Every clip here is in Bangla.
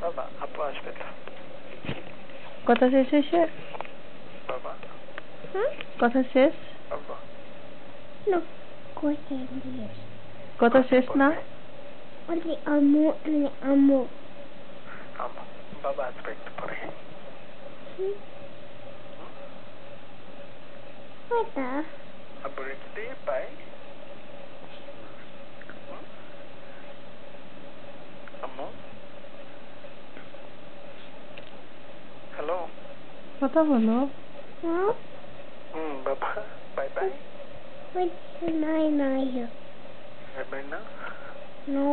বাবা আপু আসবে তো কথা শেষ হয়েছে বাবা কথা শেষ বাবা কথা শেষ না আম্মু আম্মু বাবা আসবে একটু পরে আব্বু রেখে দিয়ে বাই আম্মু হ্যালো কথা বলো বাবা bye bye Nine. Bye bye না No,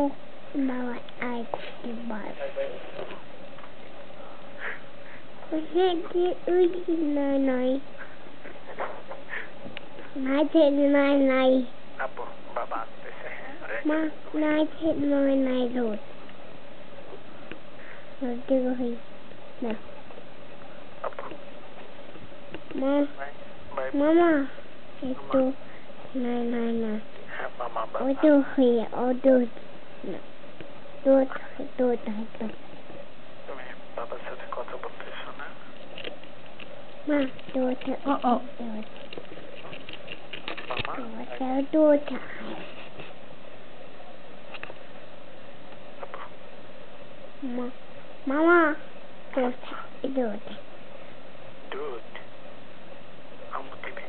Baba, I bye bye Nine. আপু বাবা আসতেছে Ma, nine road. No. আপু Ma, bye bye Mama, itu nine. হ্যাঁ মামা বাবা Auto here, auto. No. Do. তুমি বাবার সাথে কথা বলতেছো না Ma, do. মামা Do. আপু Mama, do. দুধ আম্মু দিবে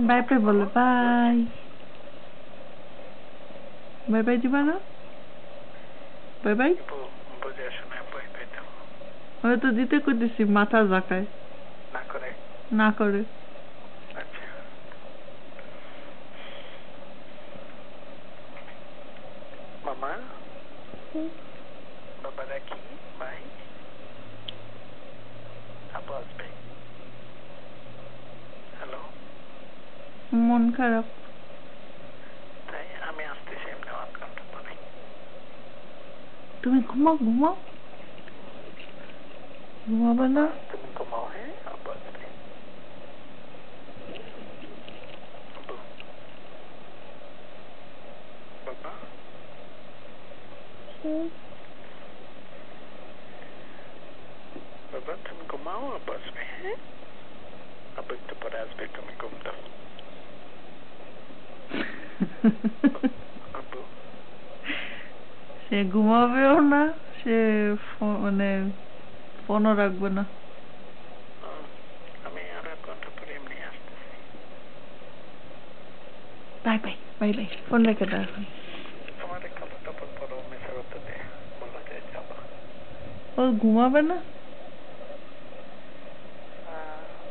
বাই বাই বলো বাই বাই বাই দিবা না বাই বাই বুঝে আসো না বাই বাই দাও আমি তো দিতে করতেছি মাথা জাকায় না করে না করে আচ্ছা মামা বাবা রাখি বাই আপু আসবে হ্যালো মন খারাপ তাই আমি আসতেছি এমনি 1 ঘন্টা পরে তুমি ঘুমাও ঘুমাবে না তুমি ঘুমাও হ্যাঁ আপু আসবে আপু বাবা বাবা তুমি ঘুমাও আপু আসবে হ্যাঁ আপু একটু পরে আসবে তুমি ঘুম দাও আপু সে ঘুমাবেও না সে মানে ফোনও রাখবে না আমি আর 1 ঘন্টা পরে এমনি আসতেছি বাই ফোন রেখে দাও এখন তোমার কাপড় টাপড় পরো মেশা করতে দে বলা যায় যাবা ও ঘুমাবে না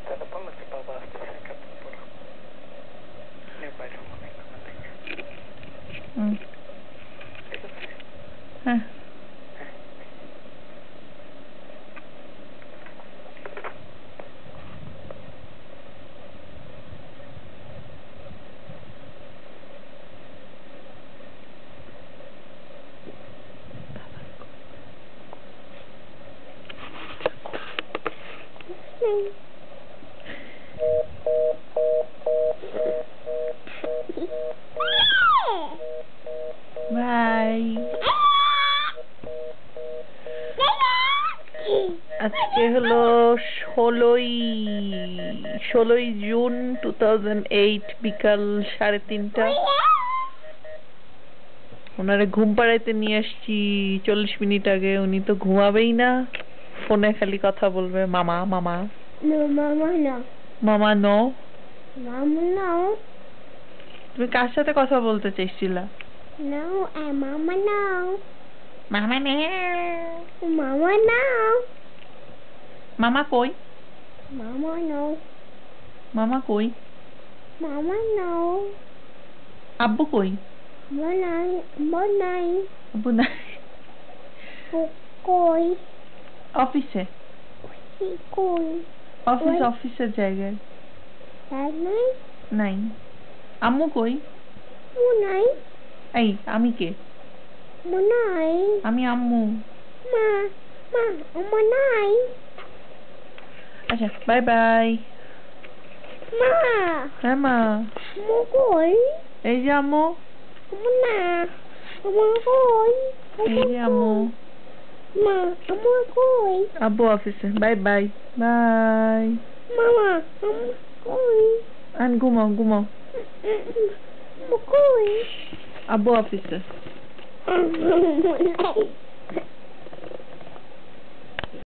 তাহলে বলো যে বাবা আসতেছে কাপড় পরো বাইরে মনে ঠিক আছে হ্যাঁ বাই আজকে হলো 16ই জুন 2008 বিকাল 3:30 ওনারে ঘুম পাড়াইতে নিয়ে আসছি 40 মিনিট আগে উনি তো ঘুমাবেই না ফোনে খালি কথা বলবে মামা No, Mama, no. মামা নো Mama, no. তুমি কার সাথে কথা বলতে চাইছিলা No, Mama, no. মামা নে Mama, no. মামা কই Mama, no. মামা কই Mama, no. আব্বু কই Bonai. আব্বু নাই Koi. অফিসে Koi. অফিসের জায়গায় Bonai. নাই আম্মু কই Bonai. এই আমি কে Bonai. আমি আম্মু Bonai. আচ্ছা বাই বাই Ma. হ্যাঁ মা Mo koi. এই যে আম্মু Mona. আমার কই এই যে আম্মু মা আমার কই আব্বু অফিসে বাই বাই বাই মামা আমার কই আর ঘুমাও ঘুমাও কই আব্বু অফিসে আমার নাই